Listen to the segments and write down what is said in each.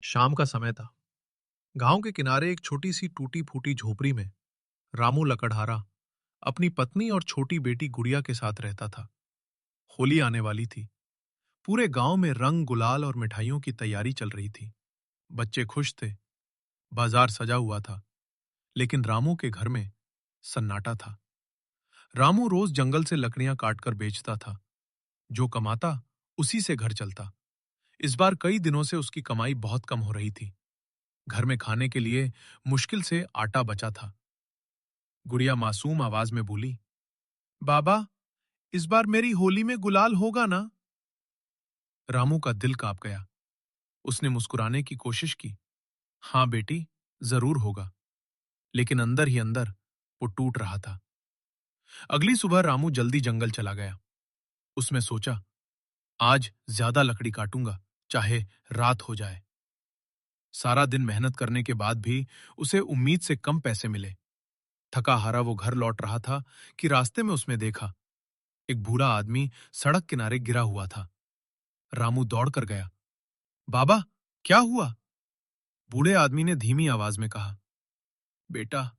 शाम का समय था। गांव के किनारे एक छोटी सी टूटी फूटी झोपड़ी में रामू लकड़हारा अपनी पत्नी और छोटी बेटी गुड़िया के साथ रहता था। होली आने वाली थी। पूरे गांव में रंग गुलाल और मिठाइयों की तैयारी चल रही थी। बच्चे खुश थे। बाजार सजा हुआ था। लेकिन रामू के घर में सन्नाटा था। रामू रोज जंगल से लकड़ियां काटकर बेचता था। जो कमाता उसी से घर चलता। इस बार कई दिनों से उसकी कमाई बहुत कम हो रही थी। घर में खाने के लिए मुश्किल से आटा बचा था। गुड़िया मासूम आवाज में बोली, बाबा, इस बार मेरी होली में गुलाल होगा ना? रामू का दिल कांप गया। उसने मुस्कुराने की कोशिश की। हाँ बेटी, जरूर होगा। लेकिन अंदर ही अंदर वो टूट रहा था। अगली सुबह रामू जल्दी जंगल चला गया। उसने सोचा, आज ज्यादा लकड़ी काटूंगा, चाहे रात हो जाए। सारा दिन मेहनत करने के बाद भी उसे उम्मीद से कम पैसे मिले। थका हारा वो घर लौट रहा था कि रास्ते में उसने देखा, एक बूढ़ा आदमी सड़क किनारे गिरा हुआ था। रामू दौड़कर गया। बाबा, क्या हुआ? बूढ़े आदमी ने धीमी आवाज में कहा, बेटा,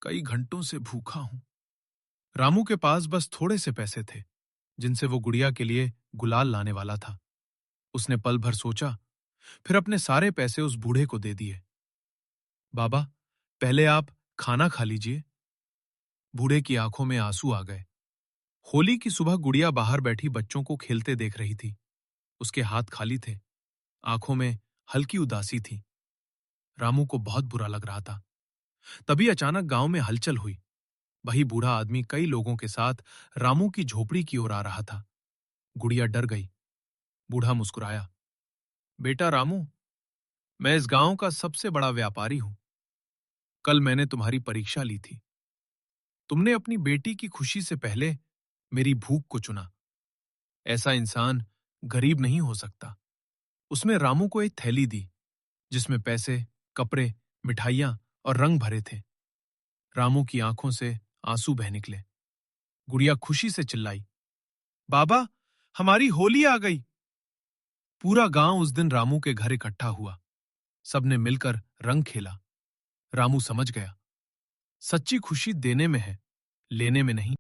कई घंटों से भूखा हूं। रामू के पास बस थोड़े से पैसे थे, जिनसे वो गुड़िया के लिए गुलाल लाने वाला था। उसने पल भर सोचा, फिर अपने सारे पैसे उस बूढ़े को दे दिए। बाबा, पहले आप खाना खा लीजिए। बूढ़े की आंखों में आंसू आ गए। होली की सुबह गुड़िया बाहर बैठी बच्चों को खेलते देख रही थी। उसके हाथ खाली थे। आंखों में हल्की उदासी थी। रामू को बहुत बुरा लग रहा था। तभी अचानक गांव में हलचल हुई। वही बूढ़ा आदमी कई लोगों के साथ रामू की झोपड़ी की ओर आ रहा था। गुड़िया डर गई। बूढ़ा मुस्कुराया, बेटा रामू, मैं इस गांव का सबसे बड़ा व्यापारी हूं। कल मैंने तुम्हारी परीक्षा ली थी। तुमने अपनी बेटी की खुशी से पहले मेरी भूख को चुना। ऐसा इंसान गरीब नहीं हो सकता। उसने रामू को एक थैली दी, जिसमें पैसे, कपड़े, मिठाइयां और रंग भरे थे। रामू की आंखों से आंसू बह निकले। गुड़िया खुशी से चिल्लाई, बाबा, हमारी होली आ गई। पूरा गांव उस दिन रामू के घर इकट्ठा हुआ। सबने मिलकर रंग खेला। रामू समझ गया, सच्ची खुशी देने में है, लेने में नहीं।